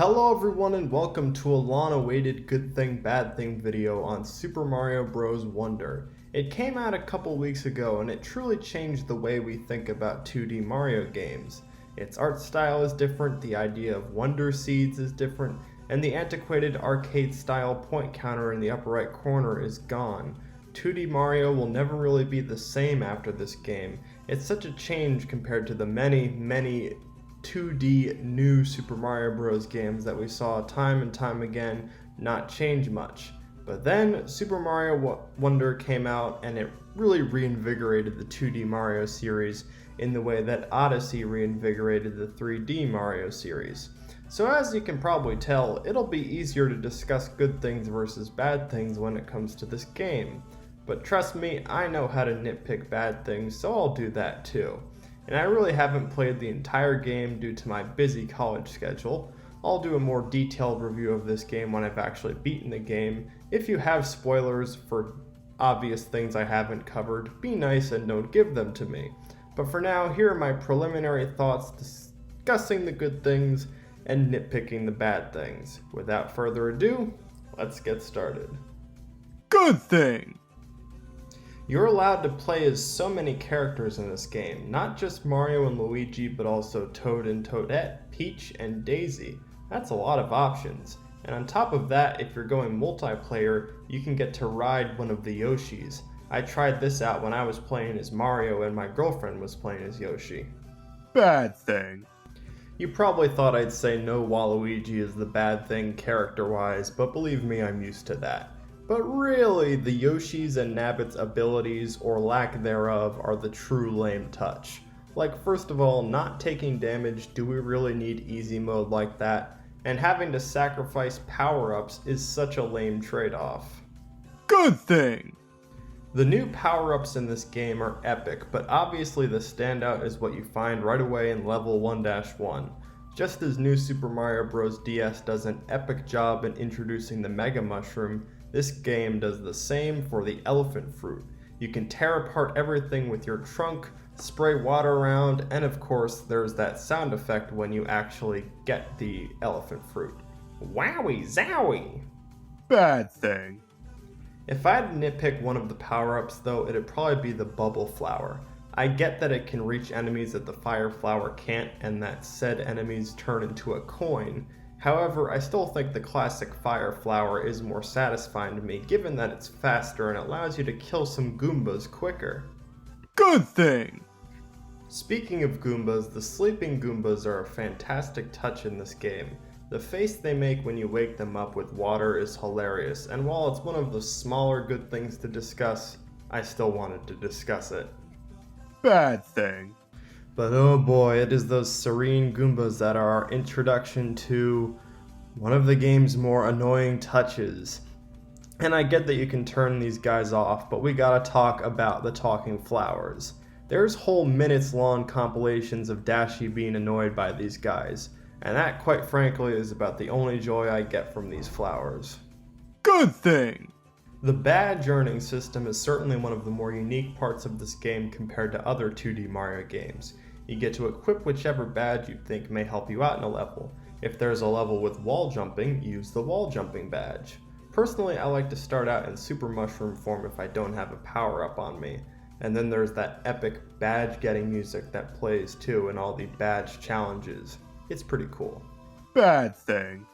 Hello everyone and welcome to a long-awaited good thing bad thing video on Super Mario Bros. Wonder. It came out a couple weeks ago and it truly changed the way we think about 2D Mario games. Its art style is different, the idea of Wonder Seeds is different, and the antiquated arcade style point counter in the upper right corner is gone. 2D Mario will never really be the same after this game. It's such a change compared to the many 2D new Super Mario Bros. Games that we saw time and time again not change much. But then Super Mario Wonder came out and it really reinvigorated the 2D Mario series in the way that Odyssey reinvigorated the 3D Mario series. So as you can probably tell, it'll be easier to discuss good things versus bad things when it comes to this game. But trust me, I know how to nitpick bad things, so I'll do that too. And I really haven't played the entire game due to my busy college schedule. I'll do a more detailed review of this game when I've actually beaten the game. If you have spoilers for obvious things I haven't covered, be nice and don't give them to me. But for now, here are my preliminary thoughts discussing the good things and nitpicking the bad things. Without further ado, let's get started. Good thing! You're allowed to play as so many characters in this game, not just Mario and Luigi, but also Toad and Toadette, Peach and Daisy. That's a lot of options. And on top of that, if you're going multiplayer, you can get to ride one of the Yoshis. I tried this out when I was playing as Mario and my girlfriend was playing as Yoshi. Bad thing. You probably thought I'd say no Waluigi is the bad thing character-wise, but believe me, I'm used to that. But really, the Yoshi's and Nabbit's abilities, or lack thereof, are the true lame touch. Like, first of all, not taking damage, do we really need easy mode like that? And having to sacrifice power-ups is such a lame trade-off. Good thing! The new power-ups in this game are epic, but obviously the standout is what you find right away in level 1-1. Just as New Super Mario Bros. DS does an epic job in introducing the Mega Mushroom, this game does the same for the elephant fruit. You can tear apart everything with your trunk, spray water around, and of course there's that sound effect when you actually get the elephant fruit. Wowie zowie! Bad thing. If I had to nitpick one of the power-ups though, it'd probably be the bubble flower. I get that it can reach enemies that the fire flower can't and that said enemies turn into a coin. However, I still think the classic fire flower is more satisfying to me given that it's faster and allows you to kill some Goombas quicker. Good thing! Speaking of Goombas, the sleeping Goombas are a fantastic touch in this game. The face they make when you wake them up with water is hilarious, and while it's one of the smaller good things to discuss, I still wanted to discuss it. Bad thing. But oh boy, it is those serene Goombas that are our introduction to one of the game's more annoying touches. And I get that you can turn these guys off, but we gotta talk about the talking flowers. There's whole minutes long compilations of Dashi being annoyed by these guys, and that quite frankly is about the only joy I get from these flowers. Good thing! The badge earning system is certainly one of the more unique parts of this game compared to other 2D Mario games. You get to equip whichever badge you think may help you out in a level. If there's a level with wall jumping, use the wall jumping badge. Personally, I like to start out in Super Mushroom form if I don't have a power-up on me. And then there's that epic badge getting music that plays too in all the badge challenges. It's pretty cool. Bad thing.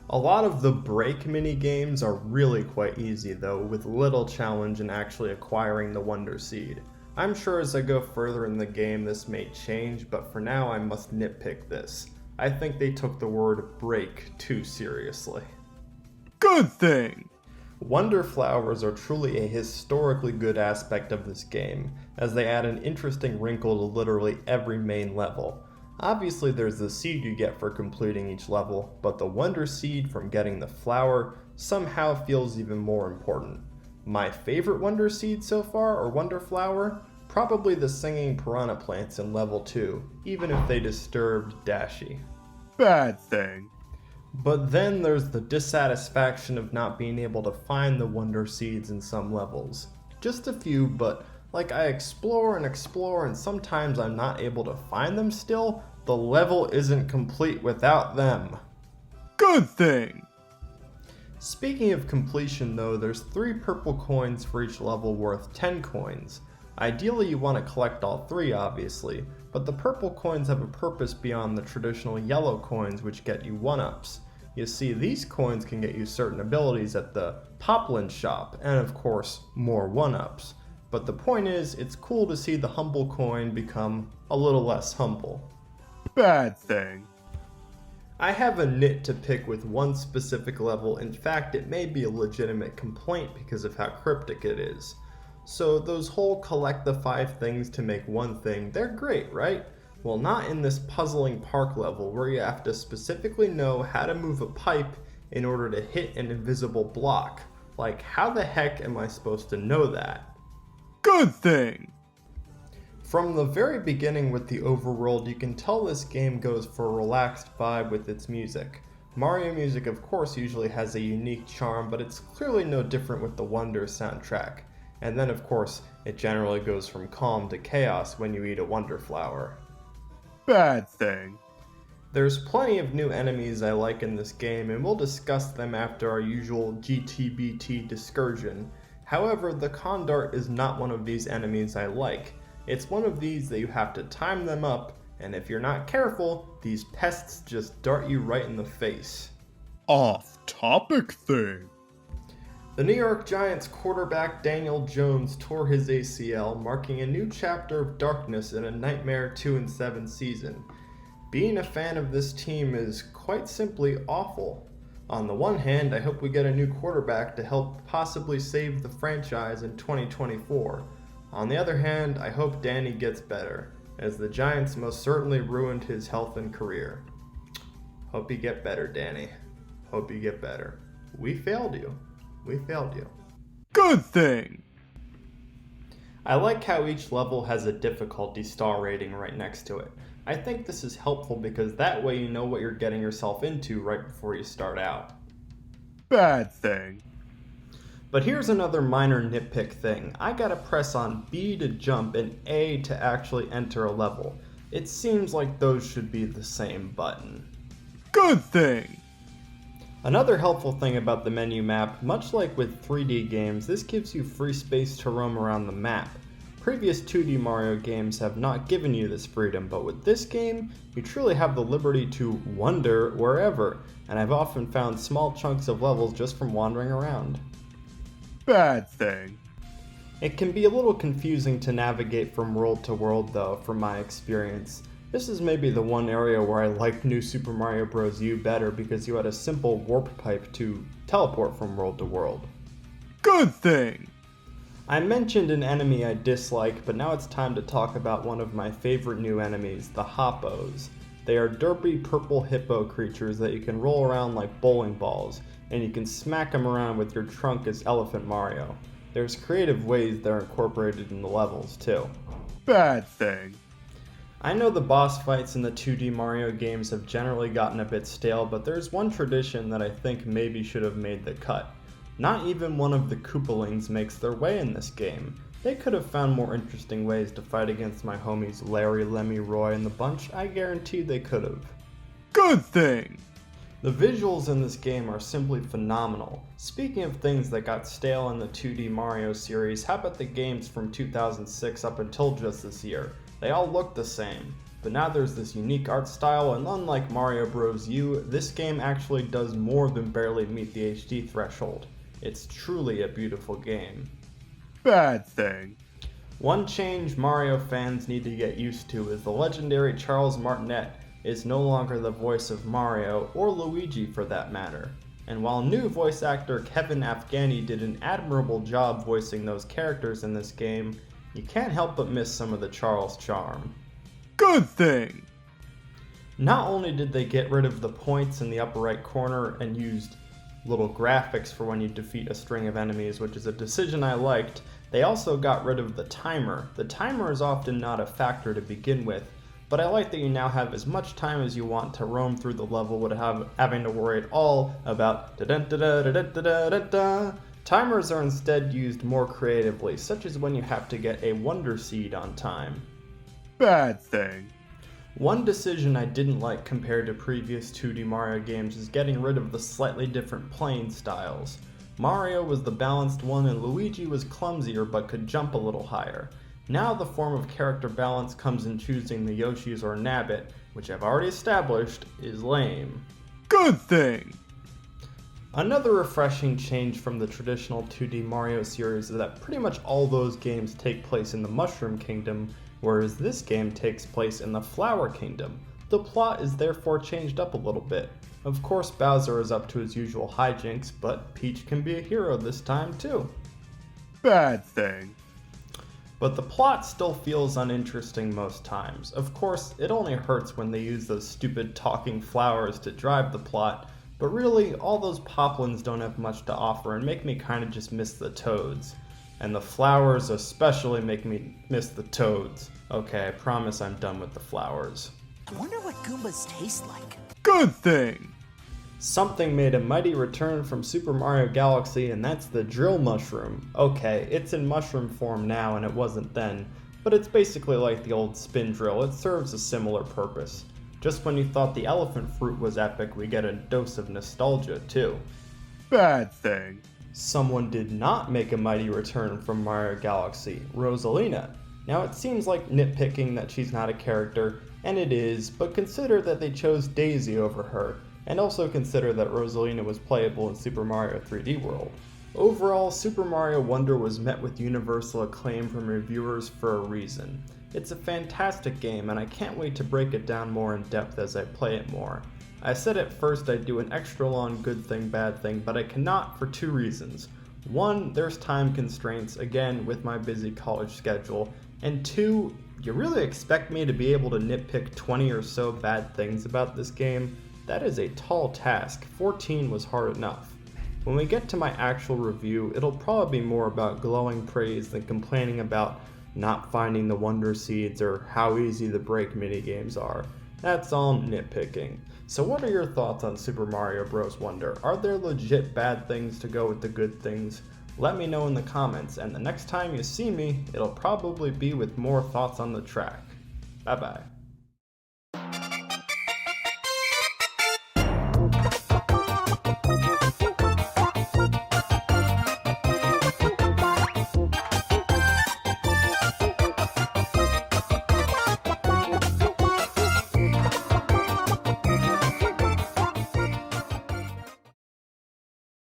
A lot of the break mini games are really quite easy though, with little challenge in actually acquiring the Wonder Seed. I'm sure as I go further in the game this may change, but for now I must nitpick this. I think they took the word break too seriously. Good thing! Wonder flowers are truly a historically good aspect of this game, as they add an interesting wrinkle to literally every main level. Obviously there's the seed you get for completing each level, but the Wonder Seed from getting the flower somehow feels even more important. My favorite Wonder Seed so far, or Wonder Flower? Probably the singing piranha plants in level 2, even if they disturbed Dashi. Bad thing. But then there's the dissatisfaction of not being able to find the Wonder Seeds in some levels. Just a few, but like I explore and sometimes I'm not able to find them still. The level isn't complete without them. Good thing. Speaking of completion though, there's 3 purple coins for each level worth 10 coins. Ideally you want to collect all 3 obviously, but the purple coins have a purpose beyond the traditional yellow coins which get you 1-ups. You see, these coins can get you certain abilities at the Poplin shop, and of course, more 1-ups. But the point is, it's cool to see the humble coin become a little less humble. Bad thing. I have a nit to pick with one specific level. In fact, it may be a legitimate complaint because of how cryptic it is. So those whole collect the 5 things to make one thing, they're great, right? Well, not in this puzzling park level where you have to specifically know how to move a pipe in order to hit an invisible block. Like, how the heck am I supposed to know that? Good thing. From the very beginning with the overworld, you can tell this game goes for a relaxed vibe with its music. Mario music, of course, usually has a unique charm, but it's clearly no different with the Wonder soundtrack. And then, of course, it generally goes from calm to chaos when you eat a Wonder Flower. Bad thing. There's plenty of new enemies I like in this game, and we'll discuss them after our usual GTBT discursion. However, the Condart is not one of these enemies I like. It's one of these that you have to time them up, and if you're not careful, these pests just dart you right in the face. Off-topic thing. The New York Giants quarterback Daniel Jones tore his ACL, marking a new chapter of darkness in a nightmare 2-7 season. Being a fan of this team is quite simply awful. On the one hand, I hope we get a new quarterback to help possibly save the franchise in 2024. On the other hand, I hope Danny gets better, as the Giants most certainly ruined his health and career. Hope you get better, Danny. Hope you get better. We failed you. We failed you. Good thing. I like how each level has a difficulty star rating right next to it. I think this is helpful because that way you know what you're getting yourself into right before you start out. Bad thing. But here's another minor nitpick thing. I gotta press on B to jump and A to actually enter a level. It seems like those should be the same button. Good thing. Another helpful thing about the menu map, much like with 3D games, this gives you free space to roam around the map. Previous 2D Mario games have not given you this freedom, but with this game, you truly have the liberty to wander wherever, and I've often found small chunks of levels just from wandering around. Bad thing. It can be a little confusing to navigate from world to world though, from my experience. This is maybe the one area where I liked New Super Mario Bros. U better because you had a simple warp pipe to teleport from world to world. Good thing. I mentioned an enemy I dislike, but now it's time to talk about one of my favorite new enemies, the Hoppos. They are derpy purple hippo creatures that you can roll around like bowling balls, and you can smack them around with your trunk as Elephant Mario. There's creative ways they're incorporated in the levels too. Bad thing. I know the boss fights in the 2D Mario games have generally gotten a bit stale, but there's one tradition that I think maybe should have made the cut. Not even one of the Koopalings makes their way in this game. They could have found more interesting ways to fight against my homies Larry, Lemmy, Roy, and the bunch. I guarantee they could have. Good thing. The visuals in this game are simply phenomenal. Speaking of things that got stale in the 2D Mario series, how about the games from 2006 up until just this year? They all look the same, but now there's this unique art style, and unlike Mario Bros. U, this game actually does more than barely meet the HD threshold. It's truly a beautiful game. Bad thing. One change Mario fans need to get used to is the legendary Charles Martinet is no longer the voice of Mario, or Luigi for that matter. And while new voice actor Kevin Afghani did an admirable job voicing those characters in this game, you can't help but miss some of the Charles charm. Good thing. Not only did they get rid of the points in the upper right corner and used little graphics for when you defeat a string of enemies, which is a decision I liked, they also got rid of the timer. The timer is often not a factor to begin with, but I like that you now have as much time as you want to roam through the level without having to worry at all about da-da-da-da-da-da-da-da-da. Timers are instead used more creatively, such as when you have to get a Wonder Seed on time. Bad thing. One decision I didn't like compared to previous 2D Mario games is getting rid of the slightly different playing styles. Mario was the balanced one and Luigi was clumsier but could jump a little higher. Now the form of character balance comes in choosing the Yoshis or Nabbit, which I've already established is lame. Good thing. Another refreshing change from the traditional 2D Mario series is that pretty much all those games take place in the Mushroom Kingdom, whereas this game takes place in the Flower Kingdom. The plot is therefore changed up a little bit. Of course, Bowser is up to his usual hijinks, but Peach can be a hero this time too. Bad thing. But the plot still feels uninteresting most times. Of course, it only hurts when they use those stupid talking flowers to drive the plot, but really, all those poplins don't have much to offer and make me kinda just miss the toads. And the flowers especially make me miss the toads. Okay, I promise I'm done with the flowers. I wonder what Goombas taste like. Good thing. Something made a mighty return from Super Mario Galaxy, and that's the drill mushroom. Okay, it's in mushroom form now and it wasn't then, but it's basically like the old spin drill. It serves a similar purpose. Just when you thought the elephant fruit was epic, we get a dose of nostalgia too. Bad thing. Someone did not make a mighty return from Mario Galaxy, Rosalina. Now it seems like nitpicking that she's not a character, and it is, but consider that they chose Daisy over her, and also consider that Rosalina was playable in Super Mario 3D World. Overall, Super Mario Wonder was met with universal acclaim from reviewers for a reason. It's a fantastic game, and I can't wait to break it down more in depth as I play it more. I said at first I'd do an extra long good thing, bad thing, but I cannot for two reasons. One, there's time constraints, again with my busy college schedule, and two, you really expect me to be able to nitpick 20 or so bad things about this game? That is a tall task. 14 was hard enough. When we get to my actual review, it'll probably be more about glowing praise than complaining about not finding the wonder seeds or how easy the break minigames are. That's all nitpicking. So what are your thoughts on Super Mario Bros. Wonder? Are there legit bad things to go with the good things? Let me know in the comments, and the next time you see me, it'll probably be with more thoughts on the track. Bye bye.